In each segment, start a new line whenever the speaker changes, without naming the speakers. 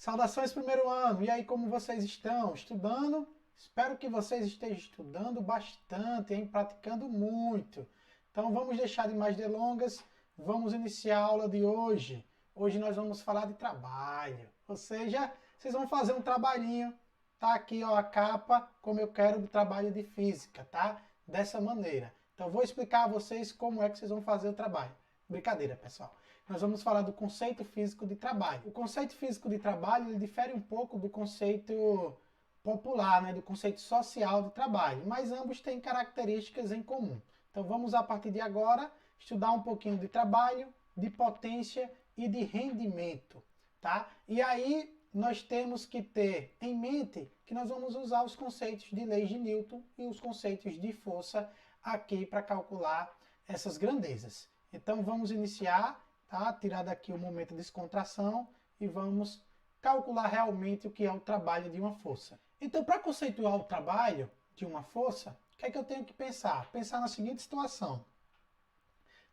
Saudações primeiro ano! E aí, como vocês estão? Estudando? Espero que vocês estejam estudando bastante, hein? Praticando muito. Então vamos deixar de mais delongas, vamos iniciar a aula de hoje. Hoje nós vamos falar de trabalho, ou seja, vocês vão fazer um trabalhinho. Tá aqui ó, a capa, como eu quero do trabalho de física, tá? Dessa maneira. Então eu vou explicar a vocês como é que vocês vão fazer o trabalho. Brincadeira, pessoal. Nós vamos falar do conceito físico de trabalho. O conceito físico de trabalho ele difere um pouco do conceito popular, né, do conceito social de trabalho, mas ambos têm características em comum. Então vamos a partir de agora estudar um pouquinho de trabalho, de potência e de rendimento, tá? E aí nós temos que ter em mente que nós vamos usar os conceitos de leis de Newton e os conceitos de força aqui para calcular essas grandezas. Então vamos iniciar, tá? Tirar daqui o momento de descontração e vamos calcular realmente o que é o trabalho de uma força. Então, para conceituar o trabalho de uma força, o que é que eu tenho que pensar? Pensar na seguinte situação.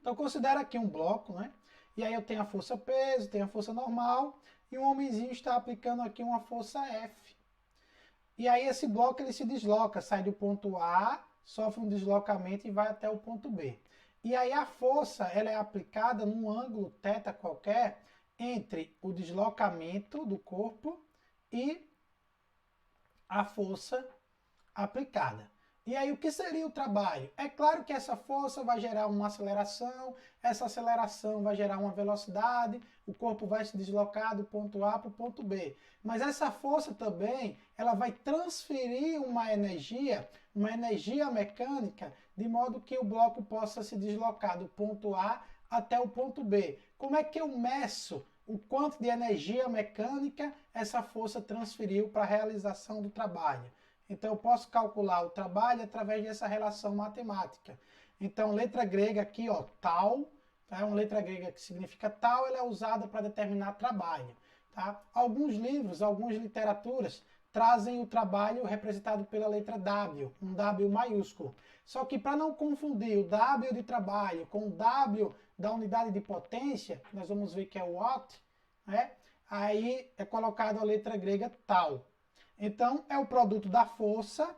Então, considera aqui um bloco, né? E aí eu tenho a força peso, tenho a força normal, e um homenzinho está aplicando aqui uma força F. E aí esse bloco ele se desloca, sai do ponto A, sofre um deslocamento e vai até o ponto B. E aí a força ela é aplicada num ângulo θ qualquer entre o deslocamento do corpo e a força aplicada. E aí o que seria o trabalho? É claro que essa força vai gerar uma aceleração, essa aceleração vai gerar uma velocidade, o corpo vai se deslocar do ponto A para o ponto B. Mas essa força também, ela vai transferir uma energia mecânica, de modo que o bloco possa se deslocar do ponto A até o ponto B. Como é que eu meço o quanto de energia mecânica essa força transferiu para a realização do trabalho? Então eu posso calcular o trabalho através dessa relação matemática. Então, letra grega aqui, ó, tal, tá? Uma letra grega que significa tal, ela é usada para determinar trabalho, tá? Alguns livros, algumas literaturas trazem o trabalho representado pela letra W, um W maiúsculo. Só que para não confundir o W de trabalho com o W da unidade de potência, nós vamos ver que é o watt, né? Aí é colocado a letra grega tal. Então, é o produto da força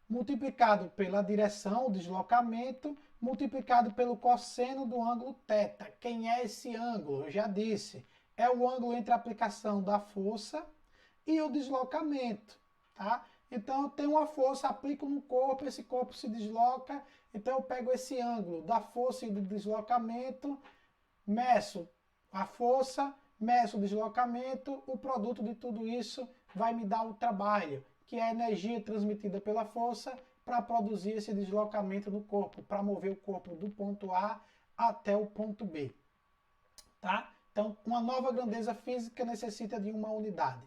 multiplicado pela direção, o deslocamento, multiplicado pelo cosseno do ângulo θ. Quem é esse ângulo? Eu já disse. É o ângulo entre a aplicação da força e o deslocamento, tá? Então, eu tenho uma força, aplico no corpo, esse corpo se desloca, então eu pego esse ângulo da força e do deslocamento, meço a força, meço o deslocamento, o produto de tudo isso vai me dar o trabalho, que é a energia transmitida pela força para produzir esse deslocamento no corpo, para mover o corpo do ponto A até o ponto B. Tá? Então, uma nova grandeza física necessita de uma unidade.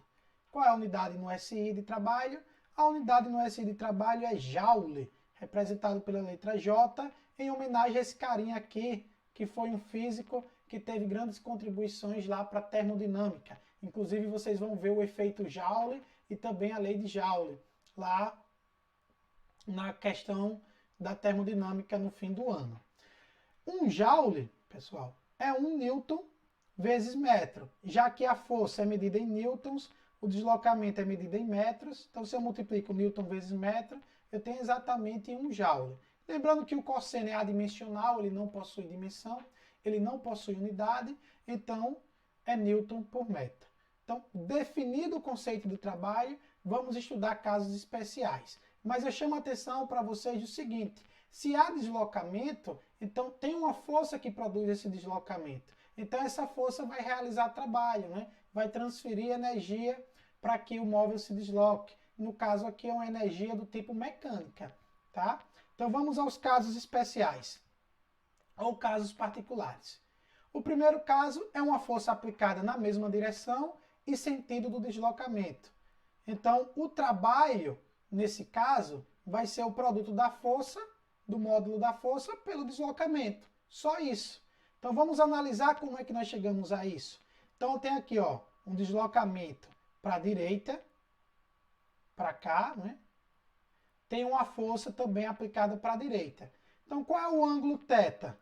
Qual é a unidade no SI de trabalho? A unidade no SI de trabalho é Joule, representado pela letra J, em homenagem a esse carinha aqui, que foi um físico que teve grandes contribuições lá para a termodinâmica. Inclusive, vocês vão ver o efeito Joule e também a lei de Joule, lá na questão da termodinâmica no fim do ano. Um Joule, pessoal, é 1 newton vezes metro, já que a força é medida em newtons, o deslocamento é medido em metros, então se eu multiplico newton vezes metro, eu tenho exatamente 1 joule. Lembrando que o cosseno é adimensional, ele não possui dimensão, ele não possui unidade, então é newton por metro. Então, definido o conceito de trabalho, vamos estudar casos especiais. Mas eu chamo a atenção para vocês do seguinte, se há deslocamento, então tem uma força que produz esse deslocamento. Então essa força vai realizar trabalho, né? Vai transferir energia para que o móvel se desloque. No caso aqui é uma energia do tipo mecânica, tá? Então vamos aos casos especiais, ou casos particulares. O primeiro caso é uma força aplicada na mesma direção e sentido do deslocamento. Então o trabalho, nesse caso, vai ser o produto da força, do módulo da força, pelo deslocamento. Só isso. Então vamos analisar como é que nós chegamos a isso. Então tem aqui ó, um deslocamento para a direita, para cá, né? Tem uma força também aplicada para a direita. Então qual é o ângulo θ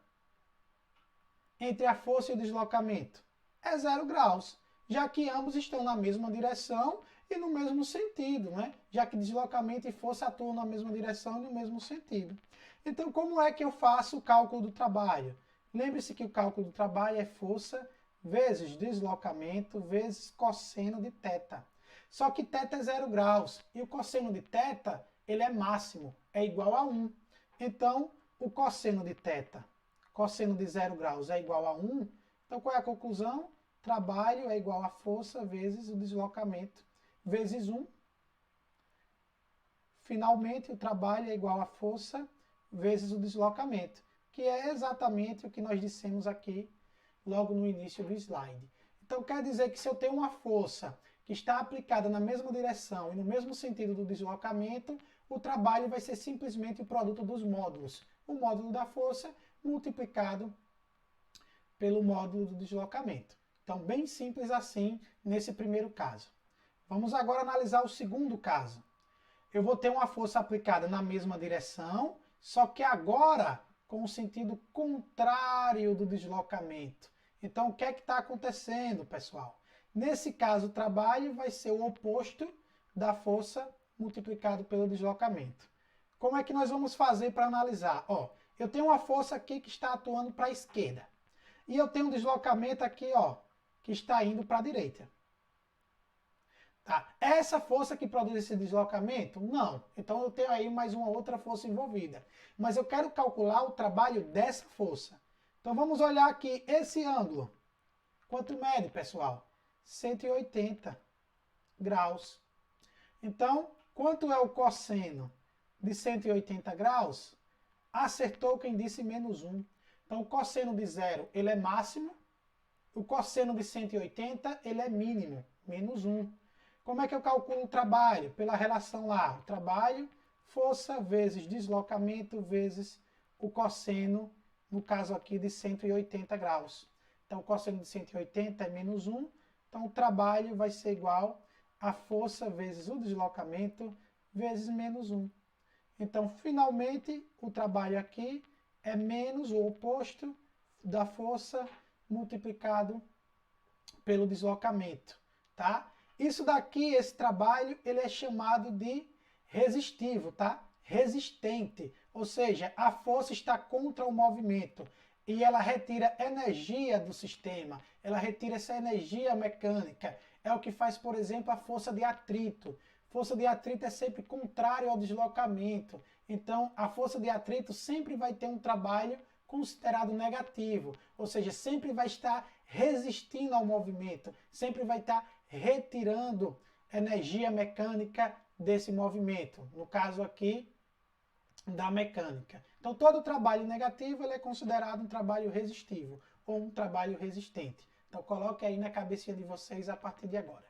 entre a força e o deslocamento? É 0 graus, já que ambos estão na mesma direção e no mesmo sentido, né? Já que deslocamento e força atuam na mesma direção e no mesmo sentido. Então, como é que eu faço o cálculo do trabalho? Lembre-se que o cálculo do trabalho é força vezes deslocamento vezes cosseno de θ. Só que θ é 0 graus e o cosseno de θ ele é máximo, é igual a 1. Então, o cosseno de θ, cosseno de 0 graus é igual a 1. Então, qual é a conclusão? Trabalho é igual a força vezes o deslocamento vezes 1. Finalmente, o trabalho é igual a força vezes o deslocamento, que é exatamente o que nós dissemos aqui logo no início do slide. Então, quer dizer que se eu tenho uma força que está aplicada na mesma direção e no mesmo sentido do deslocamento, o trabalho vai ser simplesmente o produto dos módulos. O módulo da força multiplicado pelo módulo do deslocamento. Então, bem simples assim nesse primeiro caso. Vamos agora analisar o segundo caso. Eu vou ter uma força aplicada na mesma direção, só que agora com o sentido contrário do deslocamento. Então, o que é que está acontecendo, pessoal? Nesse caso, o trabalho vai ser o oposto da força multiplicado pelo deslocamento. Como é que nós vamos fazer para analisar? Ó, eu tenho uma força aqui que está atuando para a esquerda. E eu tenho um deslocamento aqui, ó, que está indo para a direita. Tá? É essa força que produz esse deslocamento? Não. Então eu tenho aí mais uma outra força envolvida. Mas eu quero calcular o trabalho dessa força. Então vamos olhar aqui esse ângulo. Quanto mede, pessoal? 180 graus. Então, quanto é o cosseno de 180 graus? Acertou quem disse menos 1. Então o cosseno de 0 ele é máximo. O cosseno de 180 ele é mínimo, menos 1. Como é que eu calculo o trabalho? Pela relação lá, o trabalho, força vezes deslocamento vezes o cosseno, no caso aqui de 180 graus. Então, o cosseno de 180 é menos 1, então o trabalho vai ser igual a força vezes o deslocamento vezes menos 1. Então, finalmente, o trabalho aqui é menos o oposto da força multiplicado pelo deslocamento, tá? Isso daqui, esse trabalho, ele é chamado de resistivo, tá? Resistente, ou seja, a força está contra o movimento e ela retira energia do sistema, ela retira essa energia mecânica. É o que faz, por exemplo, a força de atrito. Força de atrito é sempre contrário ao deslocamento. Então, a força de atrito sempre vai ter um trabalho considerado negativo, ou seja, sempre vai estar resistindo ao movimento, sempre vai estar retirando energia mecânica desse movimento, no caso aqui da mecânica. Então todo trabalho negativo ele é considerado um trabalho resistivo ou um trabalho resistente. Então coloque aí na cabecinha de vocês a partir de agora.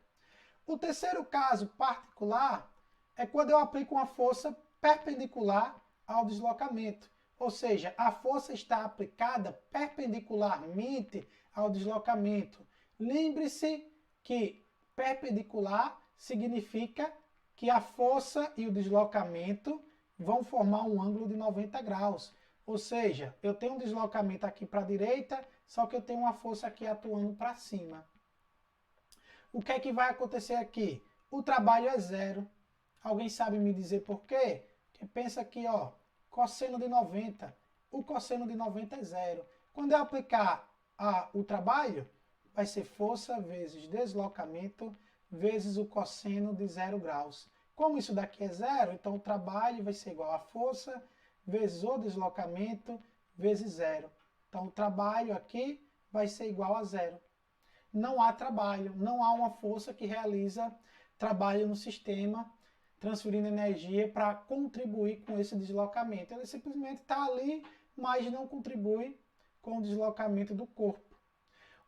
O terceiro caso particular é quando eu aplico uma força perpendicular ao deslocamento. Ou seja, a força está aplicada perpendicularmente ao deslocamento. Lembre-se que perpendicular significa que a força e o deslocamento vão formar um ângulo de 90 graus. Ou seja, eu tenho um deslocamento aqui para a direita, só que eu tenho uma força aqui atuando para cima. O que é que vai acontecer aqui? O trabalho é zero. Alguém sabe me dizer por quê? Porque pensa aqui, ó, cosseno de 90. O cosseno de 90 é zero. Quando eu aplicar o trabalho, vai ser força vezes deslocamento vezes o cosseno de 0 graus. Como isso daqui é zero, então o trabalho vai ser igual a força vezes o deslocamento vezes zero. Então o trabalho aqui vai ser igual a zero. Não há trabalho, não há uma força que realiza trabalho no sistema, transferindo energia para contribuir com esse deslocamento. Ele simplesmente está ali, mas não contribui com o deslocamento do corpo.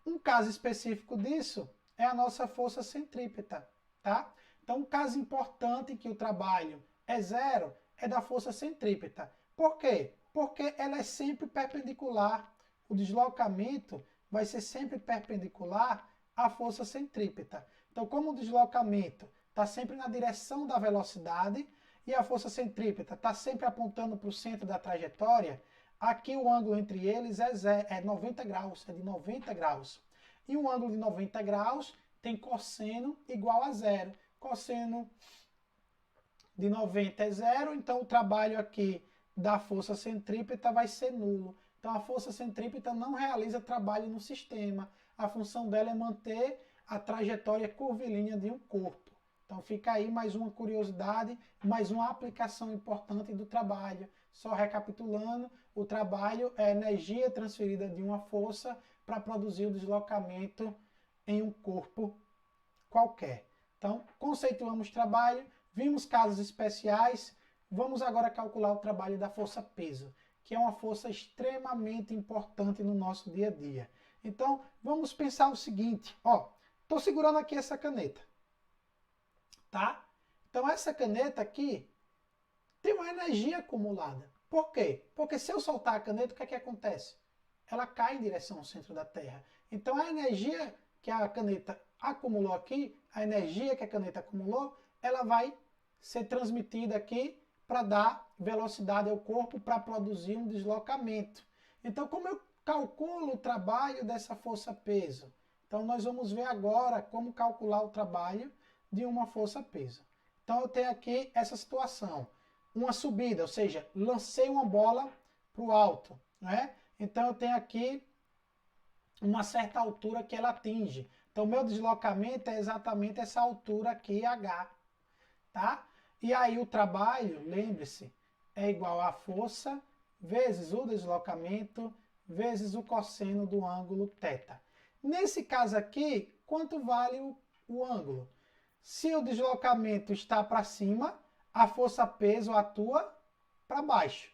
Um caso específico disso é a nossa força centrípeta, tá? Então, um caso importante em que o trabalho é zero é da força centrípeta. Por quê? Porque ela é sempre perpendicular. O deslocamento vai ser sempre perpendicular à força centrípeta. Então, como o deslocamento está sempre na direção da velocidade e a força centrípeta está sempre apontando para o centro da trajetória, aqui o ângulo entre eles é 90 graus, é de 90 graus. E um ângulo de 90 graus tem cosseno igual a zero. Cosseno de 90 é zero, então o trabalho aqui da força centrípeta vai ser nulo. Então a força centrípeta não realiza trabalho no sistema. A função dela é manter a trajetória curvilínea de um corpo. Então fica aí mais uma curiosidade, mais uma aplicação importante do trabalho. Só recapitulando, o trabalho é a energia transferida de uma força para produzir o deslocamento em um corpo qualquer. Então, conceituamos trabalho, vimos casos especiais, vamos agora calcular o trabalho da força-peso, que é uma força extremamente importante no nosso dia a dia. Então, vamos pensar o seguinte, ó, estou segurando aqui essa caneta, tá? Então, essa caneta aqui tem uma energia acumulada. Por quê? Porque se eu soltar a caneta, o que é que acontece? Ela cai em direção ao centro da Terra. Então, a energia que a caneta acumulou aqui, a energia que a caneta acumulou, ela vai ser transmitida aqui para dar velocidade ao corpo para produzir um deslocamento. Então, como eu calculo o trabalho dessa força-peso? Então, nós vamos ver agora como calcular o trabalho de uma força-peso. Então, eu tenho aqui essa situação. Uma subida, ou seja, lancei uma bola para o alto, né? Então, eu tenho aqui uma certa altura que ela atinge. Então, meu deslocamento é exatamente essa altura aqui, H, tá? E aí o trabalho, lembre-se, é igual a força vezes o deslocamento vezes o cosseno do ângulo θ. Nesse caso aqui, quanto vale o ângulo? Se o deslocamento está para cima, a força-peso atua para baixo,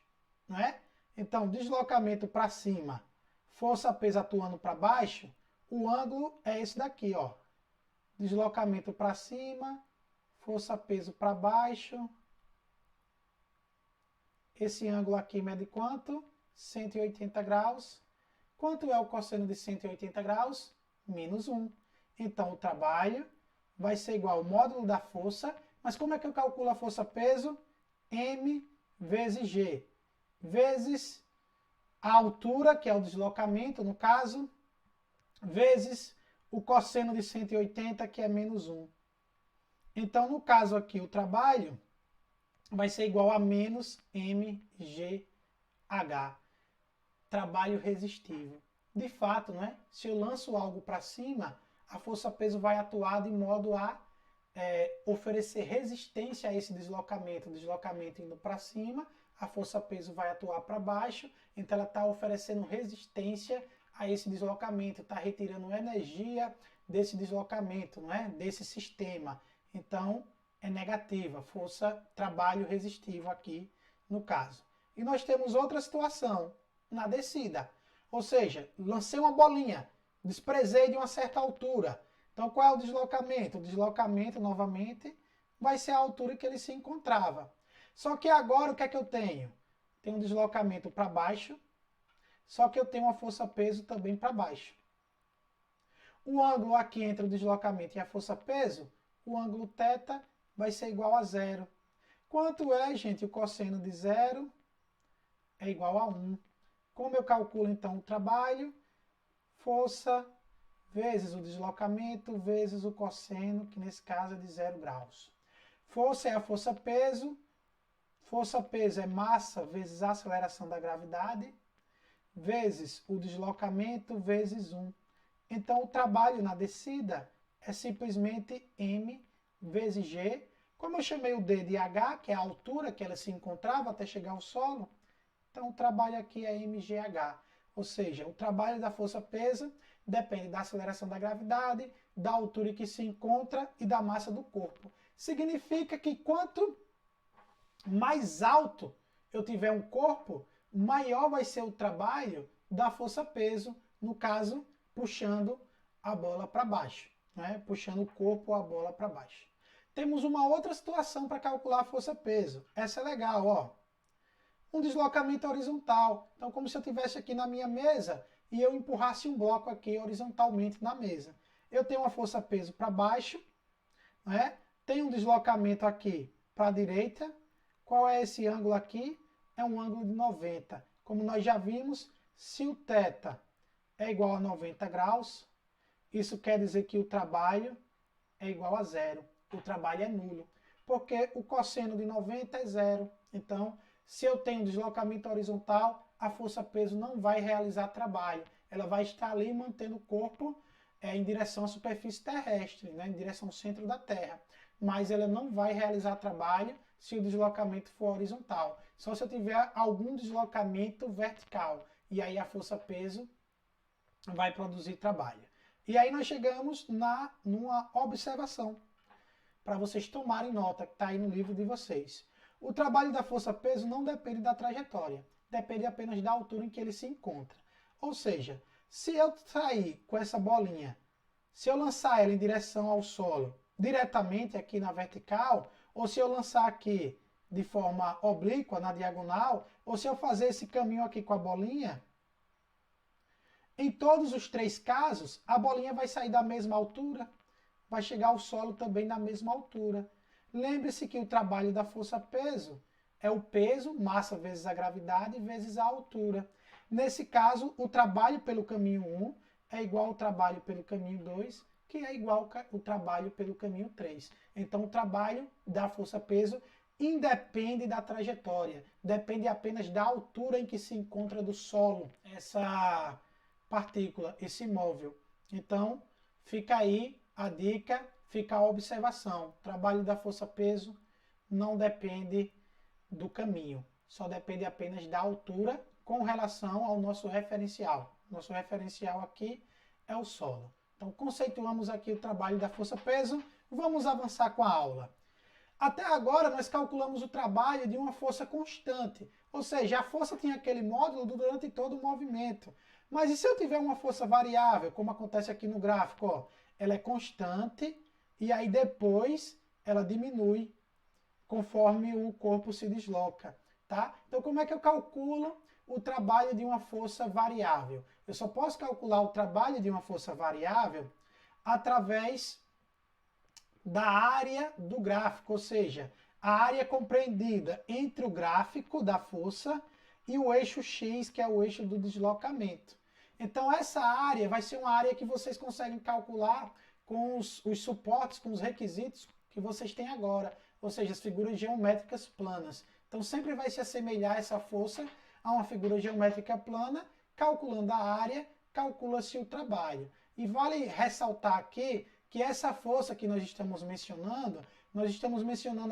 não é? Então, deslocamento para cima, força-peso atuando para baixo, o ângulo é esse daqui, ó. Deslocamento para cima, força-peso para baixo. Esse ângulo aqui mede quanto? 180 graus. Quanto é o cosseno de 180 graus? Menos 1. Então, o trabalho vai ser igual ao módulo da força. Mas como é que eu calculo a força-peso? M vezes G. Vezes a altura, que é o deslocamento, no caso, vezes o cosseno de 180, que é menos 1. Então, no caso aqui, o trabalho vai ser igual a menos mgh. Trabalho resistivo. De fato, né? Se eu lanço algo para cima, a força-peso vai atuar de modo a oferecer resistência a esse deslocamento. O deslocamento indo para cima, a força-peso vai atuar para baixo, então ela está oferecendo resistência a esse deslocamento, está retirando energia desse deslocamento, não é? Desse sistema. Então, é negativa, força, trabalho resistivo aqui no caso. E nós temos outra situação, na descida. Ou seja, lancei uma bolinha, desprezei de uma certa altura. Então, qual é o deslocamento? O deslocamento, novamente, vai ser a altura que ele se encontrava. Só que agora, o que é que eu tenho? Tenho um deslocamento para baixo, só que eu tenho uma força-peso também para baixo. O ângulo aqui entre o deslocamento e a força-peso, o ângulo θ vai ser igual a zero. Quanto é, gente, o cosseno de zero? É igual a 1. Como eu calculo, então, o trabalho? Força vezes o deslocamento vezes o cosseno, que nesse caso é de 0 graus. Força é a força-peso. Força-peso é massa vezes a aceleração da gravidade, vezes o deslocamento vezes 1. Então, o trabalho na descida é simplesmente m vezes g. Como eu chamei o d de h, que é a altura que ela se encontrava até chegar ao solo, então o trabalho aqui é mgh. Ou seja, o trabalho da força-peso depende da aceleração da gravidade, da altura em que se encontra e da massa do corpo. Significa que quanto mais alto eu tiver um corpo, maior vai ser o trabalho da força-peso, no caso, puxando a bola para baixo, né? Puxando o corpo ou a bola para baixo. Temos uma outra situação para calcular a força-peso. Essa é legal, ó. Um deslocamento horizontal. Então, como se eu estivesse aqui na minha mesa e eu empurrasse um bloco aqui horizontalmente na mesa. Eu tenho uma força-peso para baixo, né? Tenho um deslocamento aqui para a direita. Qual é esse ângulo aqui? É um ângulo de 90. Como nós já vimos, se o θ é igual a 90 graus, isso quer dizer que o trabalho é igual a zero. O trabalho é nulo, porque o cosseno de 90 é zero. Então, se eu tenho deslocamento horizontal, a força-peso não vai realizar trabalho. Ela vai estar ali mantendo o corpo em direção à superfície terrestre, né, em direção ao centro da Terra. Mas ela não vai realizar trabalho se o deslocamento for horizontal. Só se eu tiver algum deslocamento vertical. E aí a força-peso vai produzir trabalho. E aí nós chegamos numa observação, para vocês tomarem nota, que está aí no livro de vocês. O trabalho da força-peso não depende da trajetória, depende apenas da altura em que ele se encontra. Ou seja, se eu sair com essa bolinha, se eu lançar ela em direção ao solo, diretamente aqui na vertical, ou se eu lançar aqui de forma oblíqua, na diagonal, ou se eu fazer esse caminho aqui com a bolinha, em todos os três casos, a bolinha vai sair da mesma altura, vai chegar ao solo também na mesma altura. Lembre-se que o trabalho da força-peso é o peso, massa vezes a gravidade, vezes a altura. Nesse caso, o trabalho pelo caminho 1 é igual ao trabalho pelo caminho 2, que é igual ao trabalho pelo caminho 3. Então, o trabalho da força-peso independe da trajetória, depende apenas da altura em que se encontra do solo essa partícula, esse móvel. Então, fica aí a dica, fica a observação. O trabalho da força-peso não depende do caminho, só depende apenas da altura com relação ao nosso referencial. Nosso referencial aqui é o solo. Então, conceituamos aqui o trabalho da força-peso. Vamos avançar com a aula. Até agora, nós calculamos o trabalho de uma força constante, ou seja, a força tem aquele módulo durante todo o movimento. Mas e se eu tiver uma força variável, como acontece aqui no gráfico? Ó, ela é constante e aí depois ela diminui conforme o corpo se desloca. Tá? Então, como é que eu calculo o trabalho de uma força variável? Eu só posso calcular o trabalho de uma força variável através da área do gráfico, ou seja, a área compreendida entre o gráfico da força e o eixo X, que é o eixo do deslocamento. Então, essa área vai ser uma área que vocês conseguem calcular com os suportes, com os requisitos que vocês têm agora, ou seja, as figuras geométricas planas. Então, sempre vai se assemelhar essa força a uma figura geométrica plana, calculando a área, calcula-se o trabalho. E vale ressaltar aqui que essa força que nós estamos mencionando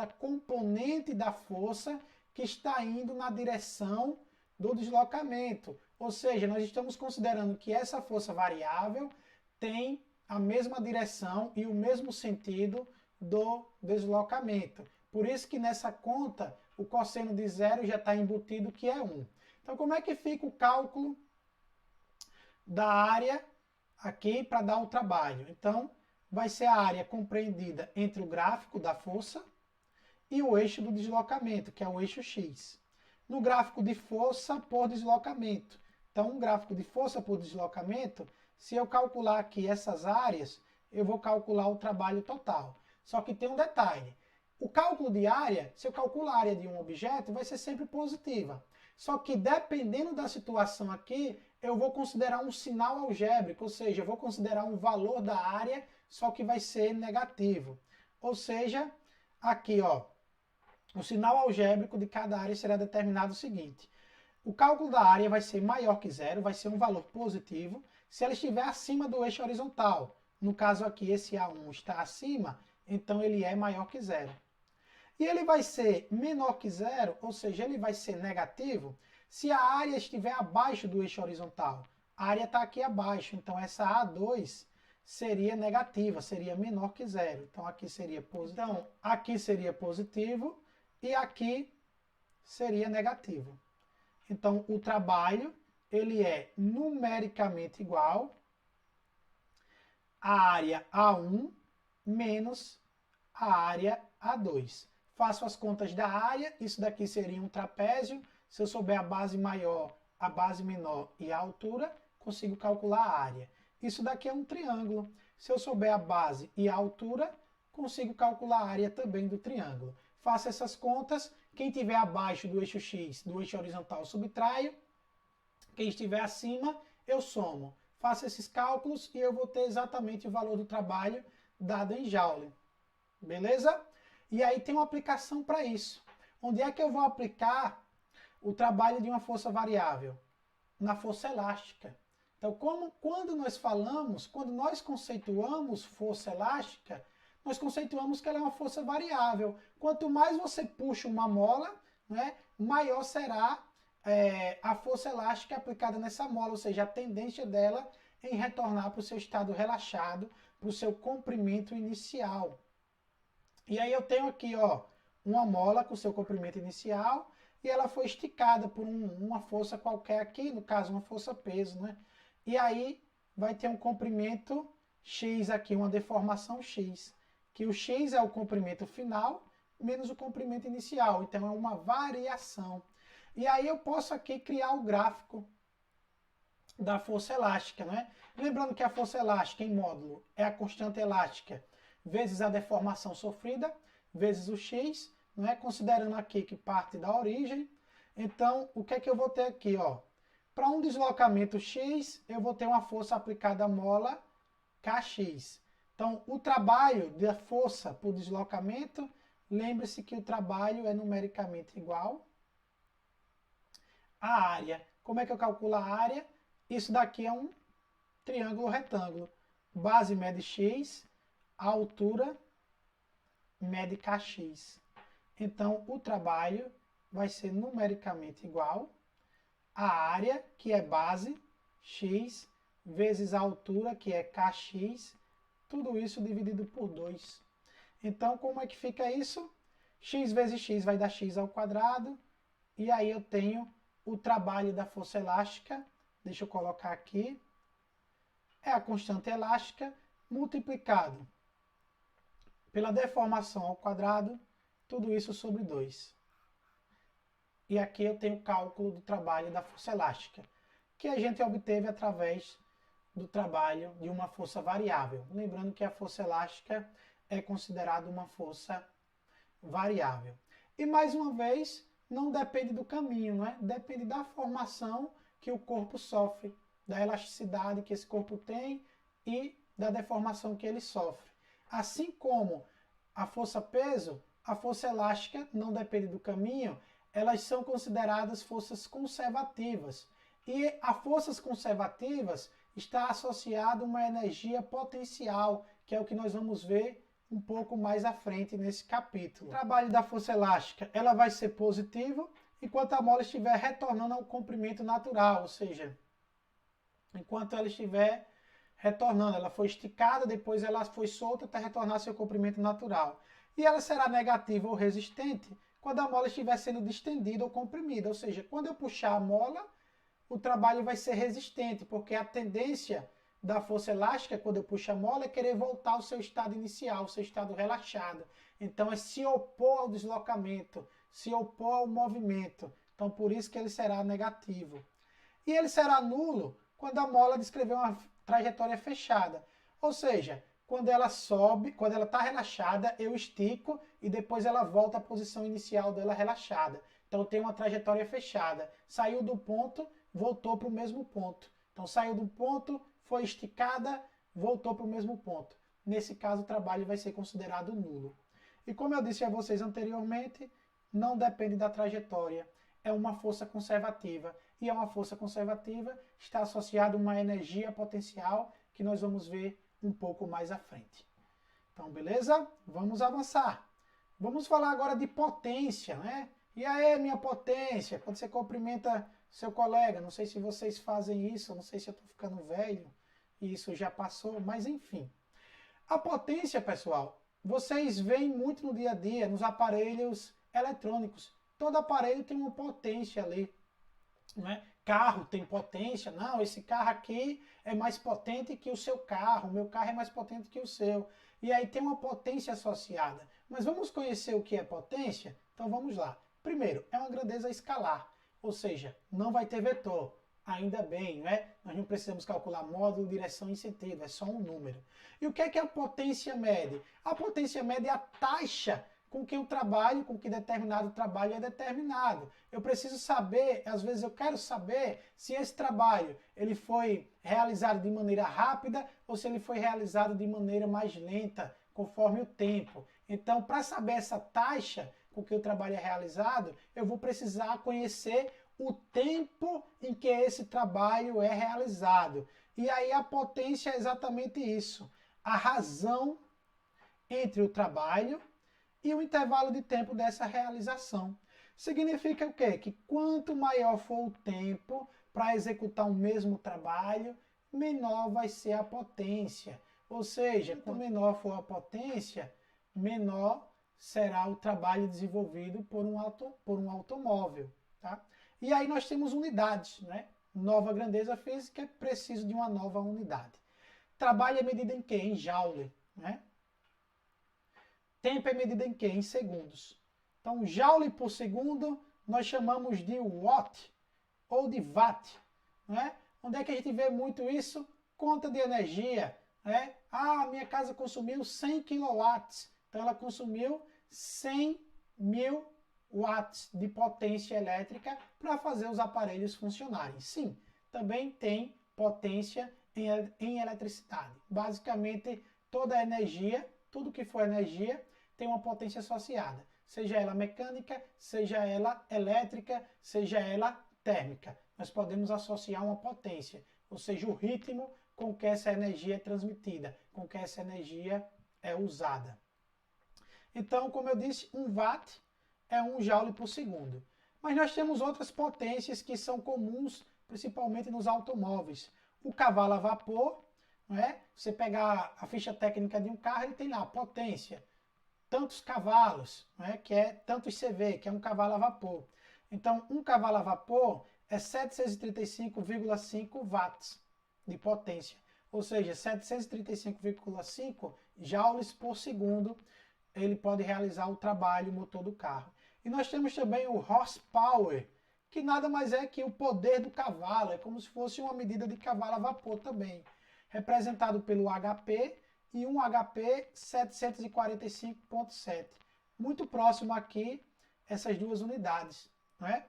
a componente da força que está indo na direção do deslocamento. Ou seja, nós estamos considerando que essa força variável tem a mesma direção e o mesmo sentido do deslocamento. Por isso que nessa conta o cosseno de zero já está embutido, que é 1. Então, como é que fica o cálculo da área aqui para dar o trabalho? Então, vai ser a área compreendida entre o gráfico da força e o eixo do deslocamento, que é o eixo X. No gráfico de força por deslocamento. Então, um gráfico de força por deslocamento, se eu calcular aqui essas áreas, eu vou calcular o trabalho total. Só que tem um detalhe. O cálculo de área, se eu calculo a área de um objeto, vai ser sempre positiva. Só que dependendo da situação aqui, eu vou considerar um sinal algébrico, ou seja, eu vou considerar um valor da área, só que vai ser negativo. Ou seja, aqui, ó, o sinal algébrico de cada área será determinado o seguinte. O cálculo da área vai ser maior que zero, vai ser um valor positivo, se ela estiver acima do eixo horizontal. No caso aqui, esse A1 está acima, então ele é maior que zero. E ele vai ser menor que zero, ou seja, ele vai ser negativo, se a área estiver abaixo do eixo horizontal. A área está aqui abaixo, então essa A2 seria negativa, seria menor que zero. Então aqui seria positivo. Então, aqui seria positivo e aqui seria negativo. Então, o trabalho ele é numericamente igual à área A1 menos a área A2. Faço as contas da área, isso daqui seria um trapézio. Se eu souber a base maior, a base menor e a altura, consigo calcular a área. Isso daqui é um triângulo. Se eu souber a base e a altura, consigo calcular a área também do triângulo. Faço essas contas. Quem estiver abaixo do eixo X, do eixo horizontal, subtraio. Quem estiver acima, eu somo. faço esses cálculos e eu vou ter exatamente o valor do trabalho dado em Joule. Beleza? E aí tem uma aplicação para isso. Onde é que eu vou aplicar o trabalho de uma força variável? Na força elástica. Então, quando nós conceituamos força elástica, nós conceituamos que ela é uma força variável. Quanto mais você puxa uma mola, né, maior será a força elástica aplicada nessa mola, ou seja, a tendência dela em retornar para o seu estado relaxado, para o seu comprimento inicial. E aí eu tenho aqui, ó, uma mola com seu comprimento inicial e ela foi esticada por uma força qualquer aqui, no caso uma força peso, né? E aí vai ter um comprimento X aqui, uma deformação X, que o X é o comprimento final menos o comprimento inicial, então é uma variação. E aí eu posso aqui criar o gráfico da força elástica, né? Lembrando que a força elástica em módulo é a constante elástica vezes a deformação sofrida, vezes o x, né? Considerando aqui que parte da origem. Então, o que é que eu vou ter aqui? Para um deslocamento x, eu vou ter uma força aplicada à mola kx. Então, o trabalho da força por deslocamento, lembre-se que o trabalho é numericamente igual à área. Como é que eu calculo a área? Isso daqui é um triângulo retângulo. Base mede x, a altura mede kx. Então, o trabalho vai ser numericamente igual à área, que é base, x, vezes a altura, que é kx, tudo isso dividido por 2. Então, como é que fica isso? X vezes x vai dar x ao quadrado, e aí eu tenho o trabalho da força elástica, deixa eu colocar aqui, é a constante elástica multiplicado pela deformação ao quadrado, tudo isso sobre 2. E aqui eu tenho o cálculo do trabalho da força elástica, que a gente obteve através do trabalho de uma força variável. Lembrando que a força elástica é considerada uma força variável. E mais uma vez, não depende do caminho, né? Depende da formação que o corpo sofre, da elasticidade que esse corpo tem e da deformação que ele sofre. Assim como a força-peso, a força elástica não depende do caminho, elas são consideradas forças conservativas. E a forças conservativas está associada a uma energia potencial, que é o que nós vamos ver um pouco mais à frente nesse capítulo. O trabalho da força elástica, ela vai ser positivo enquanto a mola estiver retornando ao comprimento natural, ou seja, enquanto ela estiver retornando, ela foi esticada, depois ela foi solta até retornar ao seu comprimento natural. E ela será negativa ou resistente quando a mola estiver sendo distendida ou comprimida, ou seja, quando eu puxar a mola, o trabalho vai ser resistente, porque a tendência da força elástica, quando eu puxo a mola, é querer voltar ao seu estado inicial, ao seu estado relaxado. Então é se opor ao deslocamento, se opor ao movimento. Então por isso que ele será negativo. E ele será nulo quando a mola descrever uma trajetória fechada. Ou seja, quando ela sobe, quando ela está relaxada, eu estico e depois ela volta à posição inicial dela relaxada. Então tem uma trajetória fechada. Saiu do ponto, voltou para o mesmo ponto. Então saiu do ponto, foi esticada, voltou para o mesmo ponto. Nesse caso, o trabalho vai ser considerado nulo. E como eu disse a vocês anteriormente, não depende da trajetória. É uma força conservativa. E é uma força conservativa está associada a uma energia potencial que nós vamos ver um pouco mais à frente. Então, beleza? Vamos avançar. Vamos falar agora de potência, né? E aí, minha potência? Quando você cumprimenta seu colega, não sei se vocês fazem isso, não sei se eu estou ficando velho, e isso já passou, mas enfim. A potência, pessoal, vocês veem muito no dia a dia, nos aparelhos eletrônicos. Todo aparelho tem uma potência ali, né? Carro tem potência, não, esse carro aqui é mais potente que o seu carro, o meu carro é mais potente que o seu. E aí tem uma potência associada. Mas vamos conhecer o que é potência? Então vamos lá. Primeiro, é uma grandeza escalar, ou seja, não vai ter vetor. Ainda bem, né? Nós não precisamos calcular módulo, direção e sentido, é só um número. E o que é a potência média? A potência média é a taxa com que com que determinado trabalho é determinado. Eu preciso saber, às vezes eu quero saber se esse trabalho ele foi realizado de maneira rápida ou se ele foi realizado de maneira mais lenta, conforme o tempo. Então, para saber essa taxa com que o trabalho é realizado, eu vou precisar conhecer o tempo em que esse trabalho é realizado. E aí a potência é exatamente isso, a razão entre o trabalho e o intervalo de tempo dessa realização. Significa o quê? Que quanto maior for o tempo para executar o mesmo trabalho, menor vai ser a potência. Ou seja, quanto menor for a potência, menor será o trabalho desenvolvido por um automóvel. Tá? E aí nós temos unidades, né? Nova grandeza física, preciso de uma nova unidade. Trabalho é medido em quê? Em joule, né? Tempo é medido em quê? Em segundos. Então, joule por segundo nós chamamos de watt ou de watt. Né? Onde é que a gente vê muito isso? Conta de energia. Né? Ah, minha casa consumiu 100 kW. Então, ela consumiu 100 mil watts de potência elétrica para fazer os aparelhos funcionarem. Sim, também tem potência em eletricidade. Basicamente, toda energia, tudo que for energia, tem uma potência associada. Seja ela mecânica, seja ela elétrica, seja ela térmica. Nós podemos associar uma potência, ou seja, o ritmo com que essa energia é transmitida, com que essa energia é usada. Então, como eu disse, 1 watt é 1 joule por segundo. Mas nós temos outras potências que são comuns, principalmente nos automóveis. O cavalo a vapor, não é? Você pegar a ficha técnica de um carro, ele tem lá potência, tantos cavalos, né, que é tantos CV, que é um cavalo a vapor. Então, um cavalo a vapor é 735,5 watts de potência, ou seja, 735,5 joules por segundo ele pode realizar o trabalho motor do carro. E nós temos também o horsepower, que nada mais é que o poder do cavalo, é como se fosse uma medida de cavalo a vapor também, representado pelo HP, e um HP 745.7. Muito próximo aqui, essas duas unidades. Né?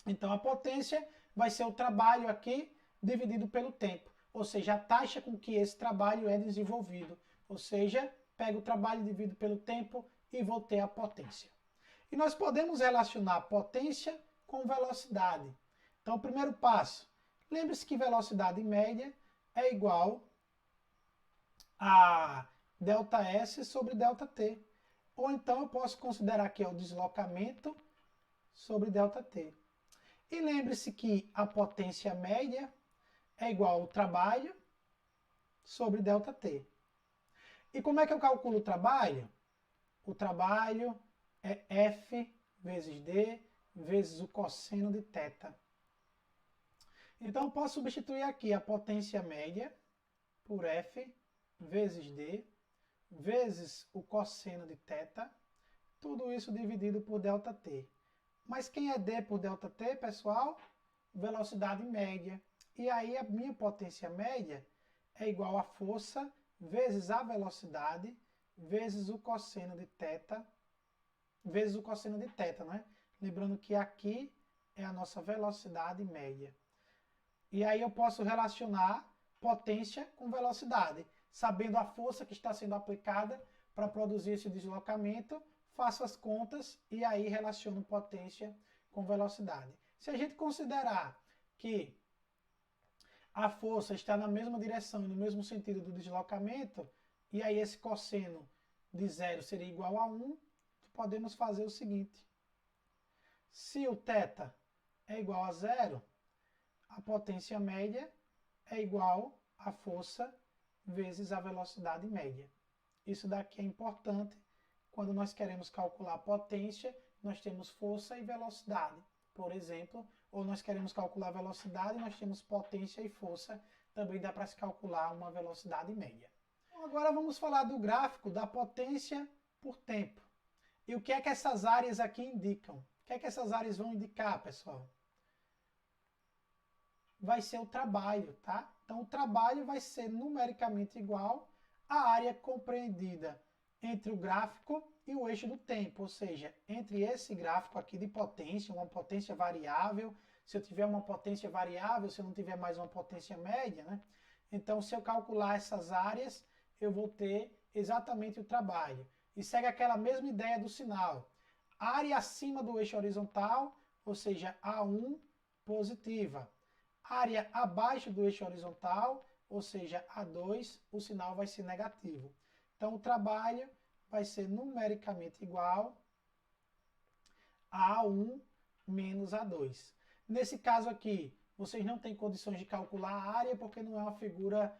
Então, a potência vai ser o trabalho aqui dividido pelo tempo, ou seja, a taxa com que esse trabalho é desenvolvido. Ou seja, pego o trabalho, divido pelo tempo e vou ter a potência. E nós podemos relacionar potência com velocidade. Então, o primeiro passo, lembre-se que velocidade média é igual a ΔS sobre ΔT. Ou então eu posso considerar que é o deslocamento sobre ΔT. E lembre-se que a potência média é igual ao trabalho sobre ΔT. E como é que eu calculo o trabalho? O trabalho é F vezes D vezes o cosseno de θ. Então eu posso substituir aqui a potência média por F vezes D, vezes o cosseno de θ, tudo isso dividido por ΔT. Mas quem é D por ΔT, pessoal? Velocidade média. E aí a minha potência média é igual a força vezes a velocidade, vezes o cosseno de θ, vezes o cosseno de θ, né? Lembrando que aqui é a nossa velocidade média. E aí eu posso relacionar potência com velocidade. Sabendo a força que está sendo aplicada para produzir esse deslocamento, faço as contas e aí relaciono potência com velocidade. Se a gente considerar que a força está na mesma direção e no mesmo sentido do deslocamento, e aí esse cosseno de zero seria igual a 1, podemos fazer o seguinte. Se o θ é igual a zero, a potência média é igual à força vezes a velocidade média. Isso daqui é importante. Quando nós queremos calcular a potência, nós temos força e velocidade, por exemplo, ou nós queremos calcular a velocidade, nós temos potência e força, também dá para se calcular uma velocidade média. Então, agora vamos falar do gráfico da potência por tempo. E o que é que essas áreas aqui indicam? O que é que essas áreas vão indicar, pessoal? Vai ser o trabalho, tá? Então, o trabalho vai ser numericamente igual à área compreendida entre o gráfico e o eixo do tempo, ou seja, entre esse gráfico aqui de potência, uma potência variável, se eu tiver uma potência variável, se eu não tiver mais uma potência média, né? Então, se eu calcular essas áreas, eu vou ter exatamente o trabalho. E segue aquela mesma ideia do sinal. Área acima do eixo horizontal, ou seja, A1 positiva. Área abaixo do eixo horizontal, ou seja, A2, o sinal vai ser negativo. Então, o trabalho vai ser numericamente igual a A1 menos A2. Nesse caso aqui, vocês não têm condições de calcular a área, porque não é uma figura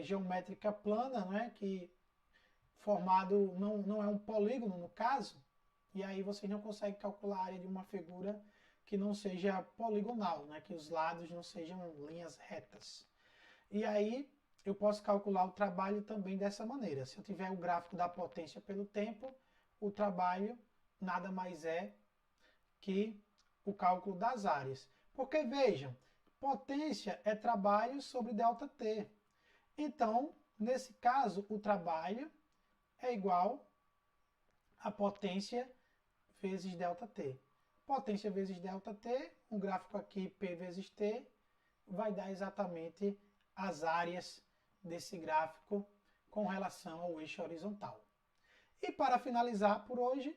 geométrica plana, né, que formado não é um polígono no caso, e aí vocês não conseguem calcular a área de uma figura que não seja poligonal, né, que os lados não sejam linhas retas. E aí eu posso calcular o trabalho também dessa maneira. Se eu tiver o gráfico da potência pelo tempo, o trabalho nada mais é que o cálculo das áreas. Porque vejam, potência é trabalho sobre ΔT. Então, nesse caso, o trabalho é igual a potência vezes ΔT. Potência vezes ΔT, um gráfico aqui P vezes T, vai dar exatamente as áreas desse gráfico com relação ao eixo horizontal. E para finalizar por hoje,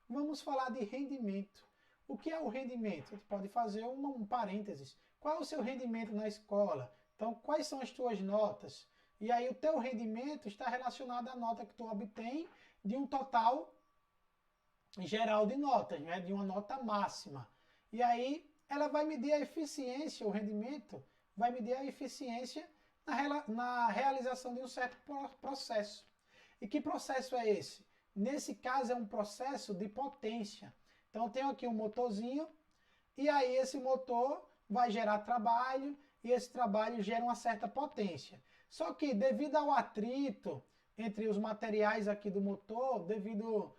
vamos falar de rendimento. O que é o rendimento? A gente pode fazer um parênteses. Qual é o seu rendimento na escola? Então, quais são as tuas notas? E aí o teu rendimento está relacionado à nota que tu obtém de um total geral de notas, né? De uma nota máxima. E aí ela vai medir a eficiência, o rendimento, vai medir a eficiência na realização de um certo processo. E que processo é esse? Nesse caso é um processo de potência. Então eu tenho aqui um motorzinho, e aí esse motor vai gerar trabalho, e esse trabalho gera uma certa potência. Só que devido ao atrito entre os materiais aqui do motor, devido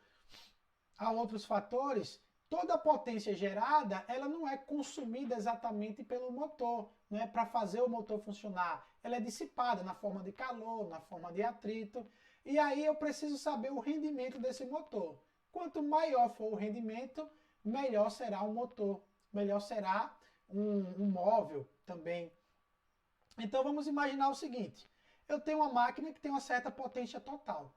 a outros fatores, toda a potência gerada, ela não é consumida exatamente pelo motor, não é para fazer o motor funcionar. Ela é dissipada na forma de calor, na forma de atrito, e aí eu preciso saber o rendimento desse motor. Quanto maior for o rendimento, melhor será o motor, melhor será um móvel também. Então vamos imaginar o seguinte, eu tenho uma máquina que tem uma certa potência total.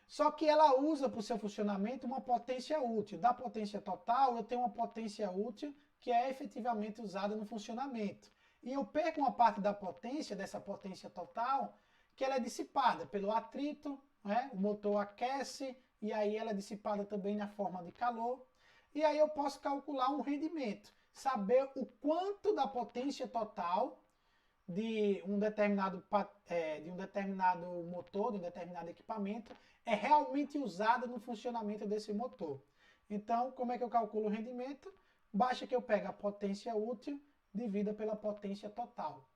Só que ela usa para o seu funcionamento uma potência útil. Da potência total, eu tenho uma potência útil que é efetivamente usada no funcionamento. E eu perco uma parte da potência, dessa potência total, que ela é dissipada pelo atrito, né? O motor aquece e aí ela é dissipada também na forma de calor. E aí eu posso calcular um rendimento, saber o quanto da potência total de um determinado motor, de um determinado equipamento, é realmente usada no funcionamento desse motor. Então, como é que eu calculo o rendimento? Basta que eu pegue a potência útil dividida pela potência total.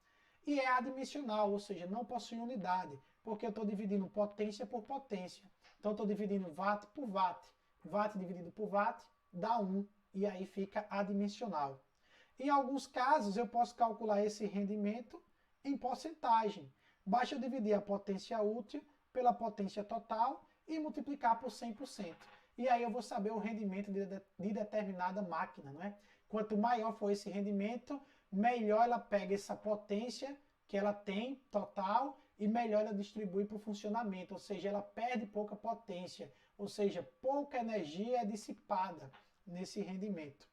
E é adimensional, ou seja, não possui unidade, porque eu estou dividindo potência por potência. Então, eu estou dividindo watt por watt. Watt dividido por watt dá 1, e aí fica adimensional. Em alguns casos, eu posso calcular esse rendimento em porcentagem. Basta eu dividir a potência útil pela potência total e multiplicar por 100%. E aí eu vou saber o rendimento de determinada máquina, não é? Quanto maior for esse rendimento, melhor ela pega essa potência que ela tem total e melhor ela distribui para o funcionamento, ou seja, ela perde pouca potência, ou seja, pouca energia é dissipada nesse rendimento.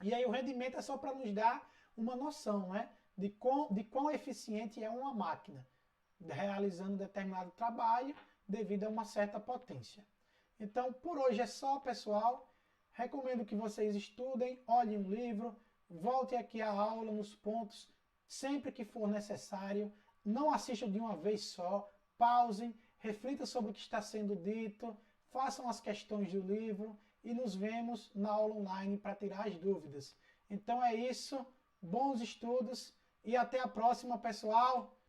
E aí o rendimento é só para nos dar uma noção, né, de quão eficiente é uma máquina, realizando determinado trabalho devido a uma certa potência. Então, por hoje é só, pessoal. Recomendo que vocês estudem, olhem um livro, voltem aqui à aula nos pontos sempre que for necessário. Não assistam de uma vez só, pausem, reflitam sobre o que está sendo dito, façam as questões do livro e nos vemos na aula online para tirar as dúvidas. Então é isso, bons estudos e até a próxima, pessoal!